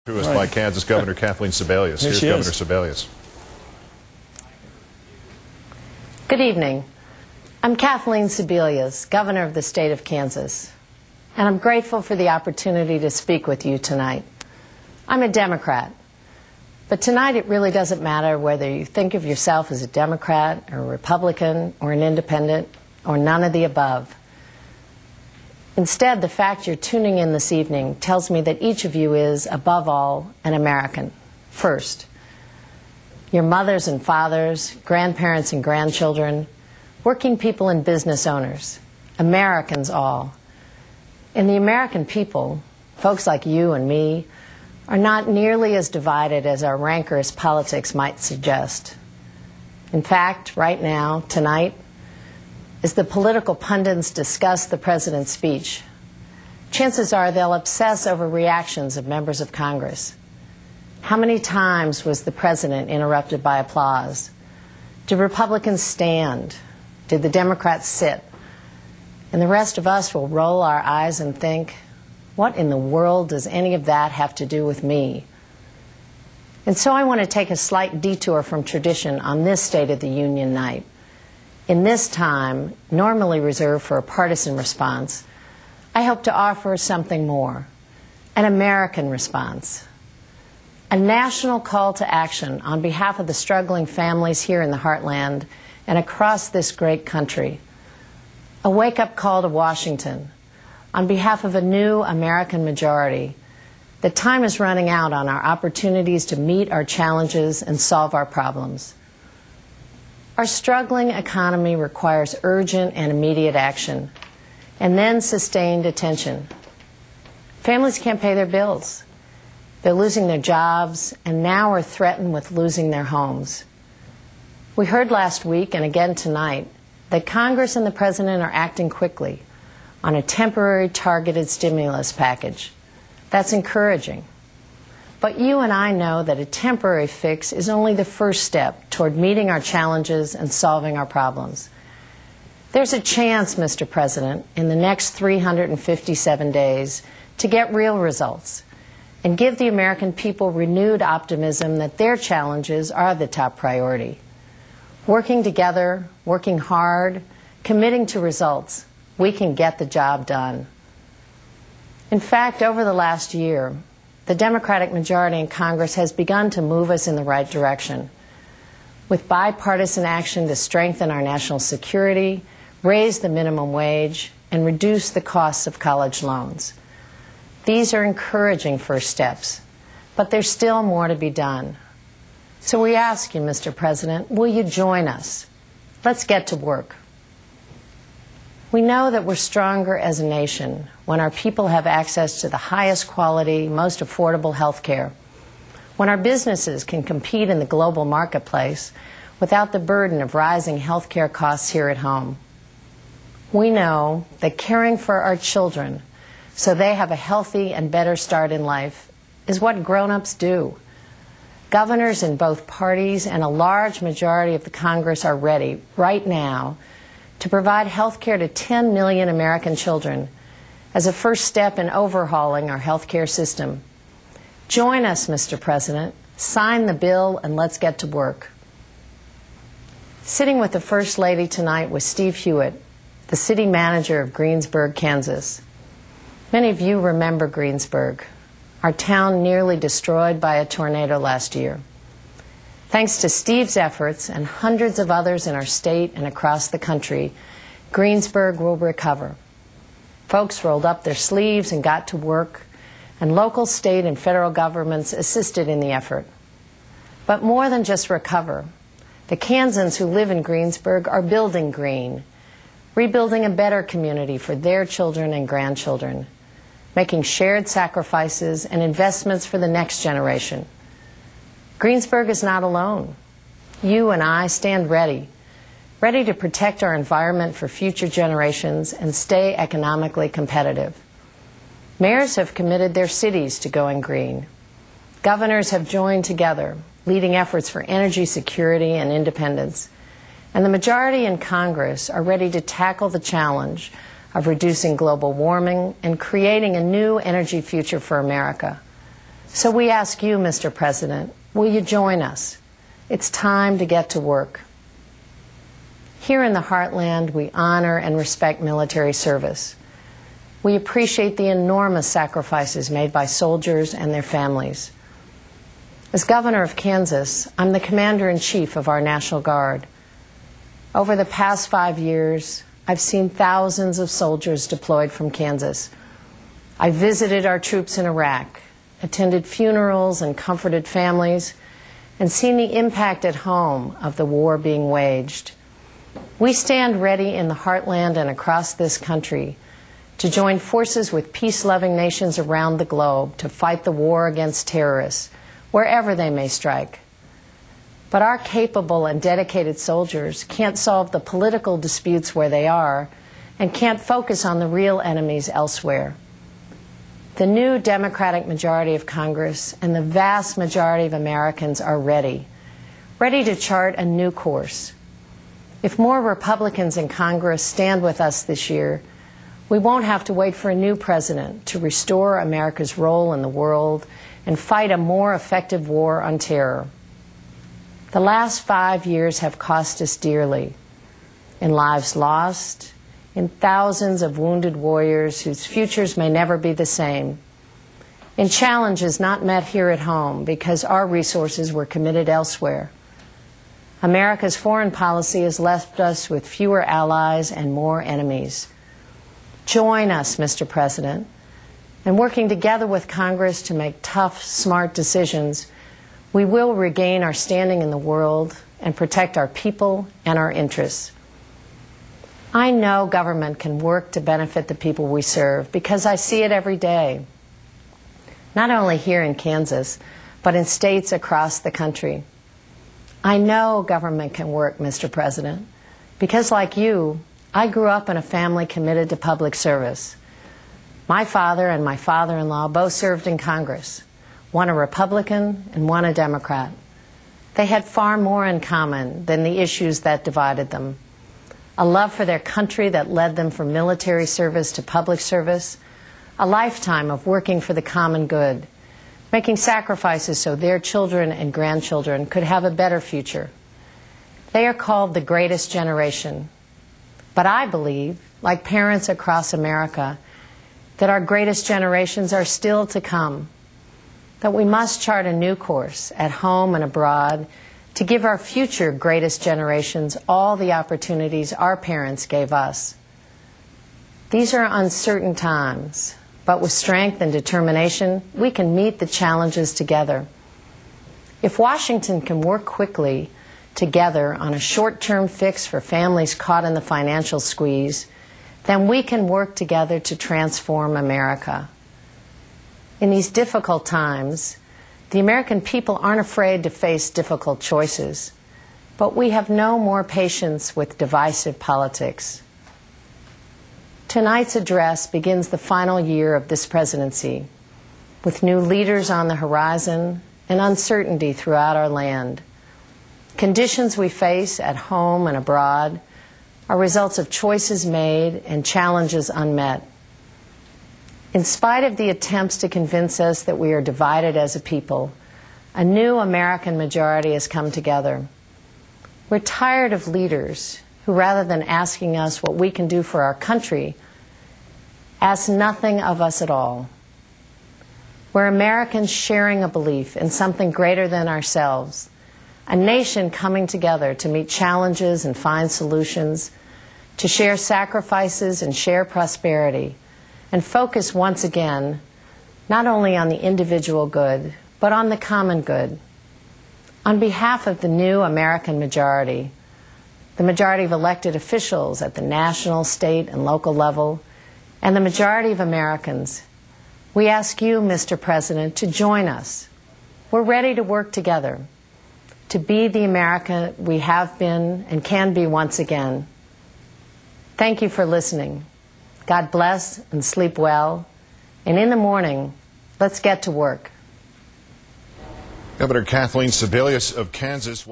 To us by Kansas Governor Kathleen Sebelius. Here's Governor Sebelius. Good evening. I'm Kathleen Sebelius, Governor of the state of Kansas, and I'm grateful for the opportunity to speak with you tonight. I'm a Democrat, but tonight it really doesn't matter whether you think of yourself as a Democrat or a Republican or an independent or none of the above. Instead, the fact you're tuning in this evening tells me that each of you is, above all, an American, first. Your mothers and fathers, grandparents and grandchildren, working people and business owners, Americans all. And the American people, folks like you and me, are not nearly as divided as our rancorous politics might suggest. In fact, right now, tonight, as the political pundits discuss the president's speech, chances are they'll obsess over reactions of members of Congress. How many times was the president interrupted by applause? Did Republicans stand? Did the Democrats sit? And the rest of us will roll our eyes and think, what in the world does any of that have to do with me? And so I want to take a slight detour from tradition on this State of the Union night. In this time, normally reserved for a partisan response, I hope to offer something more, an American response, a national call to action on behalf of the struggling families here in the heartland and across this great country, a wake-up call to Washington on behalf of a new American majority that time is running out on our opportunities to meet our challenges and solve our problems. Our struggling economy requires urgent and immediate action, and then sustained attention. Families can't pay their bills. They're losing their jobs, and now are threatened with losing their homes. We heard last week, and again tonight, that Congress and the President are acting quickly on a temporary targeted stimulus package. That's encouraging. But you and I know that a temporary fix is only the first step toward meeting our challenges and solving our problems. There's a chance, Mr. President, in the next 357 days to get real results and give the American people renewed optimism that their challenges are the top priority. Working together, working hard, committing to results, we can get the job done. In fact, over the last year, the Democratic majority in Congress has begun to move us in the right direction, with bipartisan action to strengthen our national security, raise the minimum wage, and reduce the costs of college loans. These are encouraging first steps, but there's still more to be done. So we ask you, Mr. President, will you join us? Let's get to work. We know that we're stronger as a nation when our people have access to the highest quality, most affordable health care, when our businesses can compete in the global marketplace without the burden of rising health care costs here at home. We know that caring for our children so they have a healthy and better start in life is what grown-ups do. Governors in both parties and a large majority of the Congress are ready right now to provide health care to 10 million American children as a first step in overhauling our health care system. Join us, Mr. President. Sign the bill and let's get to work. Sitting with the First Lady tonight was Steve Hewitt, the city manager of Greensburg, Kansas. Many of you remember Greensburg, our town nearly destroyed by a tornado last year. Thanks to Steve's efforts and hundreds of others in our state and across the country, Greensburg will recover. Folks rolled up their sleeves and got to work, and local, state, and federal governments assisted in the effort. But more than just recover, the Kansans who live in Greensburg are building green, rebuilding a better community for their children and grandchildren, making shared sacrifices and investments for the next generation. Greensburg is not alone. You and I stand ready to protect our environment for future generations and stay economically competitive. Mayors have committed their cities to going green. Governors have joined together, leading efforts for energy security and independence. And the majority in Congress are ready to tackle the challenge of reducing global warming and creating a new energy future for America. So we ask you, Mr. President, will you join us? It's time to get to work. Here in the heartland, we honor and respect military service. We appreciate the enormous sacrifices made by soldiers and their families. As governor of Kansas, I'm the commander-in-chief of our National Guard. Over the past 5 years, I've seen thousands of soldiers deployed from Kansas. I visited our troops in Iraq, attended funerals and comforted families, and seen the impact at home of the war being waged. We stand ready in the heartland and across this country to join forces with peace-loving nations around the globe to fight the war against terrorists, wherever they may strike. But our capable and dedicated soldiers can't solve the political disputes where they are and can't focus on the real enemies elsewhere. The new Democratic majority of Congress and the vast majority of Americans are ready to chart a new course. If more Republicans in Congress stand with us this year, we won't have to wait for a new president to restore America's role in the world and fight a more effective war on terror. The last 5 years have cost us dearly, in lives lost, in thousands of wounded warriors whose futures may never be the same, in challenges not met here at home because our resources were committed elsewhere. America's foreign policy has left us with fewer allies and more enemies. Join us, Mr. President, and working together with Congress to make tough, smart decisions, we will regain our standing in the world and protect our people and our interests. I know government can work to benefit the people we serve because I see it every day, not only here in Kansas, but in states across the country. I know government can work, Mr. President, because like you, I grew up in a family committed to public service. My father and my father-in-law both served in Congress, one a Republican and one a Democrat. They had far more in common than the issues that divided them. A love for their country that led them from military service to public service, a lifetime of working for the common good, making sacrifices so their children and grandchildren could have a better future. They are called the greatest generation. But I believe, like parents across America, that our greatest generations are still to come, that we must chart a new course at home and abroad to give our future greatest generations all the opportunities our parents gave us. These are uncertain times, but with strength and determination, we can meet the challenges together. If Washington can work quickly together on a short-term fix for families caught in the financial squeeze, then we can work together to transform America. In these difficult times, the American people aren't afraid to face difficult choices, but we have no more patience with divisive politics. Tonight's address begins the final year of this presidency, with new leaders on the horizon and uncertainty throughout our land. Conditions we face at home and abroad are results of choices made and challenges unmet. In spite of the attempts to convince us that we are divided as a people, a new American majority has come together. We're tired of leaders who, rather than asking us what we can do for our country, ask nothing of us at all. We're Americans sharing a belief in something greater than ourselves, a nation coming together to meet challenges and find solutions, to share sacrifices and share prosperity, and focus once again not only on the individual good, but on the common good. On behalf of the new American majority, the majority of elected officials at the national, state, and local level, and the majority of Americans, we ask you, Mr. President, to join us. We're ready to work together to be the America we have been and can be once again. Thank you for listening. God bless and sleep well. And in the morning, let's get to work. Governor Kathleen Sebelius of Kansas.